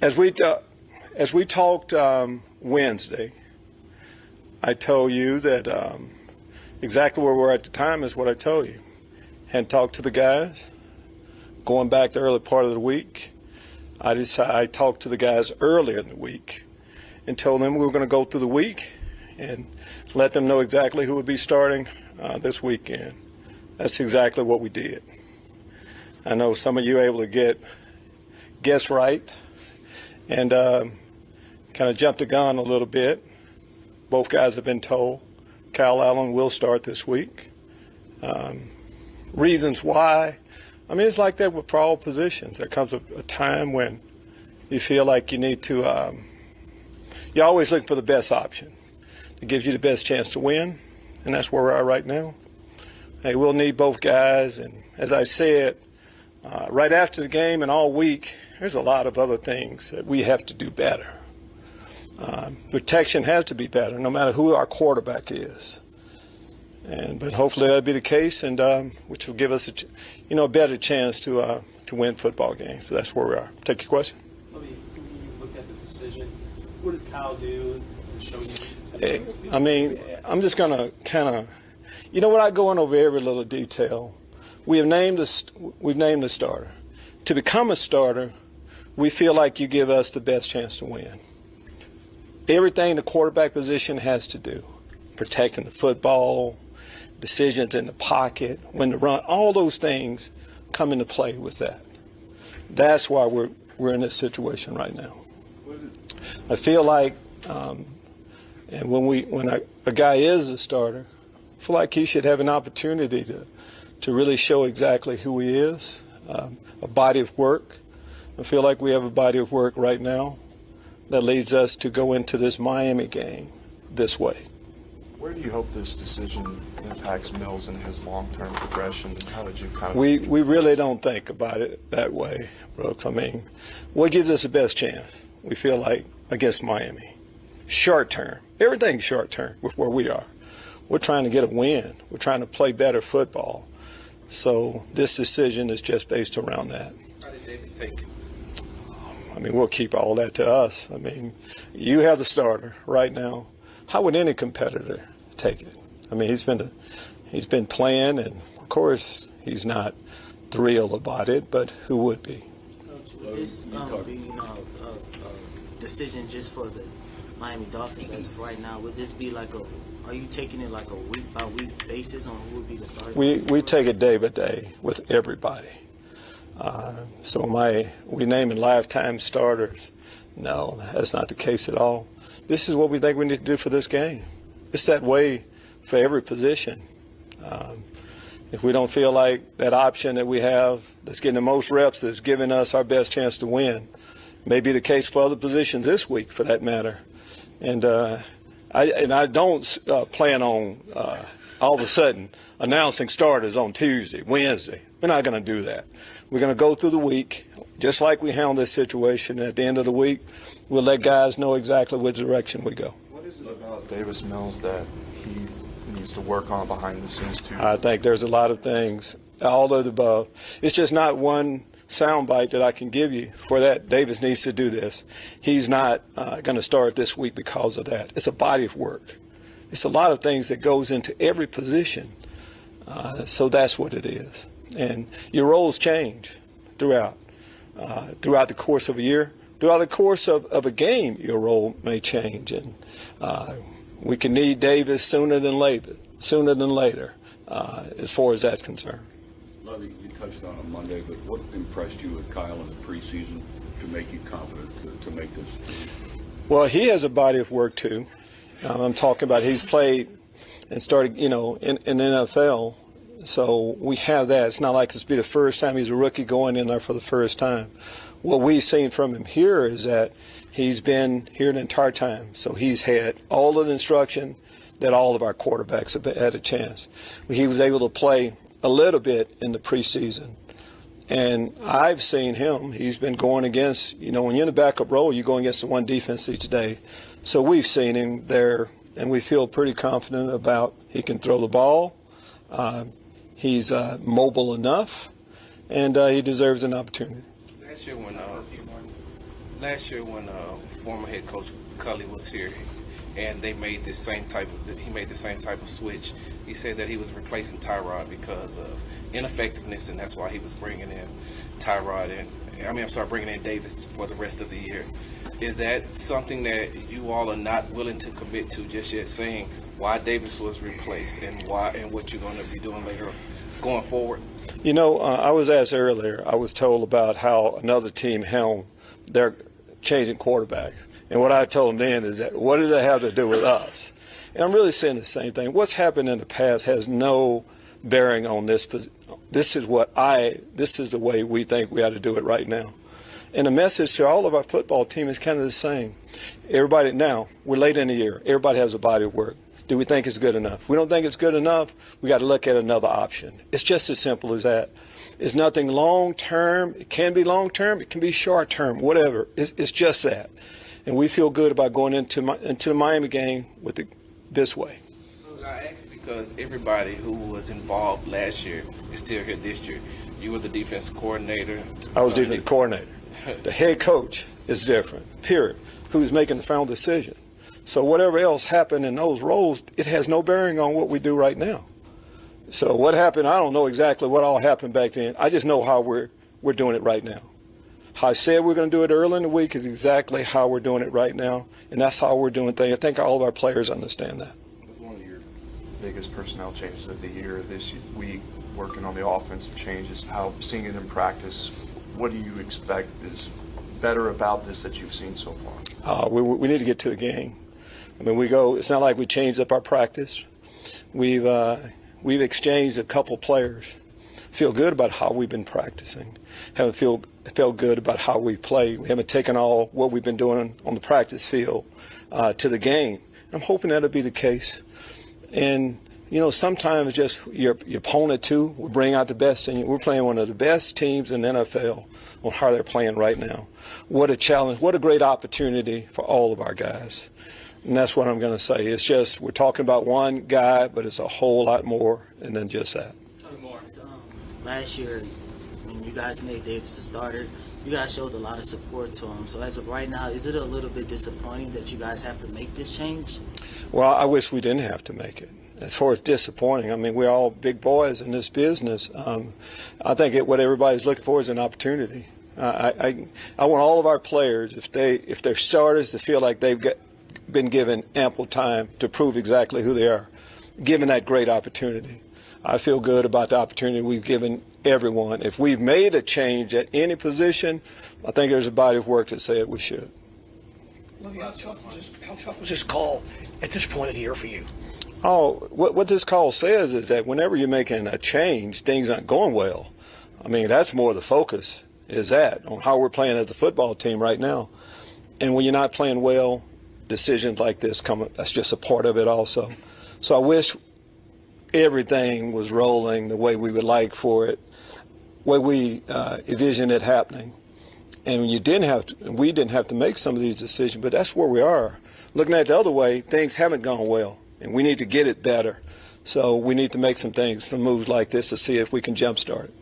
As we talked Wednesday, I told you that exactly where we were at the time is what I told you. Hadn't talked to the guys. Going back the early part of the week, I talked to the guys earlier in the week and told them we were going to go through the week and let them know exactly who would be starting this weekend. That's exactly what we did. I know some of you were able to guess right and kind of jumped the gun a little bit. Both guys have been told Kyle Allen will start this week. Reasons why, I mean, it's like that for all positions. There comes a time when you feel like you need to, you're always looking for the best option that gives you the best chance to win, and that's where we are right now. Hey, we'll need both guys, and as I said, right after the game and all week, there's a lot of other things that we have to do better. Protection has to be better, no matter who our quarterback is. But hopefully that'll be the case, and which will give us a better chance to win football games. So that's where we are. Take your question. When you look at the decision, what did Kyle do and show you? I mean, I'm just going to kind of, without going over every little detail, we've named the starter. To become a starter, we feel like you give us the best chance to win. Everything the quarterback position has to do, protecting the football, decisions in the pocket, when to run, all those things come into play with that. That's why we're in this situation right now. I feel like, and when a guy is a starter, I feel like he should have an opportunity to really show exactly who he is, a body of work. I feel like we have a body of work right now that leads us to go into this Miami game this way. Where do you hope this decision impacts Mills and his long-term progression? How did you kind of... We really don't think about it that way, Brooks. I mean, what gives us the best chance? We feel like against Miami. Short term. Everything's short term with where we are. We're trying to get a win. We're trying to play better football. So this decision is just based around that. How did Davis take it? I mean, we'll keep all that to us. I mean, you have the starter right now. How would any competitor take it? I mean, he's been playing, and of course he's not thrilled about it, but who would be? Coach, would this be a decision just for the Miami Dolphins as of right now? Would this be are you taking it like a week-by-week basis on who would be the starter? We take it day by day with everybody. So we naming lifetime starters. No, that's not the case at all. This is what we think we need to do for this game. It's that way for every position. If we don't feel like that option that we have that's getting the most reps that's giving us our best chance to win, may be the case for other positions this week for that matter. And I don't plan on all of a sudden announcing starters on Tuesday, Wednesday. We're not going to do that. We're going to go through the week, just like we handled this situation. At the end of the week, we'll let guys know exactly which direction we go. What is it about Davis Mills that he needs to work on behind the scenes too? I think there's a lot of things, all of the above. It's just not one soundbite that I can give you for that. Davis needs to do this. He's not going to start this week because of that. It's a body of work. It's a lot of things that goes into every position. So that's what it is. And your roles change throughout the course of a year. Throughout the course of a game, your role may change. And we can need Davis sooner than later, as far as that's concerned. Lovie, you touched on it Monday, but what impressed you with Kyle in the preseason to make you confident to make this team? Well, he has a body of work, too. I'm talking about he's played and started, in the NFL. So we have that. It's not like this will be the first time he's a rookie going in there for the first time. What we've seen from him here is that he's been here the entire time. So he's had all of the instruction that all of our quarterbacks have had a chance. He was able to play a little bit in the preseason. And I've seen him. He's been going against, when you're in the backup role, you're going against the one defense each day. So we've seen him there, and we feel pretty confident about he can throw the ball. He's mobile enough, and he deserves an opportunity. Last year when Last year when former head coach Cully was here, and they made the same type of switch. He said that he was replacing Tyrod because of ineffectiveness, and that's why he was bringing in bringing in Davis for the rest of the year. Is that something that you all are not willing to commit to just yet, saying why Davis was replaced and what you're going to be doing later going forward? You know, I was asked earlier, I was told about how another team helmed their changing quarterbacks. And what I told them then is that, what does that have to do with us? And I'm really saying the same thing. What's happened in the past has no bearing on this. This is the way we think we ought to do it right now. And the message to all of our football team is kind of the same. Everybody, now, we're late in the year. Everybody has a body of work. Do we think it's good enough? We don't think it's good enough. We got to look at another option. It's just as simple as that. It's nothing long term. It can be long term. It can be short term. Whatever. It's just that. And we feel good about going into the Miami game with this way. I asked because everybody who was involved last year is still here this year. You were the defense coordinator. I was defensive coordinator. The head coach is different, period. Who's making the final decision. So whatever else happened in those roles, it has no bearing on what we do right now. So what happened, I don't know exactly what all happened back then. I just know how we're doing it right now. How I said we're going to do it early in the week is exactly how we're doing it right now, and that's how we're doing things. I think all of our players understand that. One of your biggest personnel changes of the year this week, working on the offensive changes, how seeing it in practice, what do you expect is better about this that you've seen so far? We need to get to the game. I mean, it's not like we changed up our practice. We've exchanged a couple players. Feel good about how we've been practicing. Haven't felt good about how we play. We haven't taken all what we've been doing on the practice field to the game. I'm hoping that'll be the case. And, you know, sometimes just your opponent, too, will bring out the best in you. We're playing one of the best teams in the NFL on how they're playing right now. What a challenge. What a great opportunity for all of our guys. And that's what I'm going to say. It's just we're talking about one guy, but it's a whole lot more than just that. Last year, when you guys made Davis the starter, you guys showed a lot of support to him. So as of right now, is it a little bit disappointing that you guys have to make this change? Well, I wish we didn't have to make it. As far as disappointing, I mean, we're all big boys in this business. I think what everybody's looking for is an opportunity. I want all of our players, if they're starters, to feel like they've been given ample time to prove exactly who they are, given that great opportunity. I feel good about the opportunity we've given everyone. If we've made a change at any position, I think there's a body of work that said we should. Lovie, how tough was this call at this point of the year for you? Oh, what this call says is that whenever you're making a change, things aren't going well. I mean, that's more the focus is that on how we're playing as a football team right now. And when you're not playing well, decisions like this come. That's just a part of it also. So I wish everything was rolling the way we would like for it, way we envision it happening. And we didn't have to make some of these decisions, but that's where we are. Looking at it the other way, things haven't gone well, and we need to get it better. So we need to make some moves like this to see if we can jumpstart it.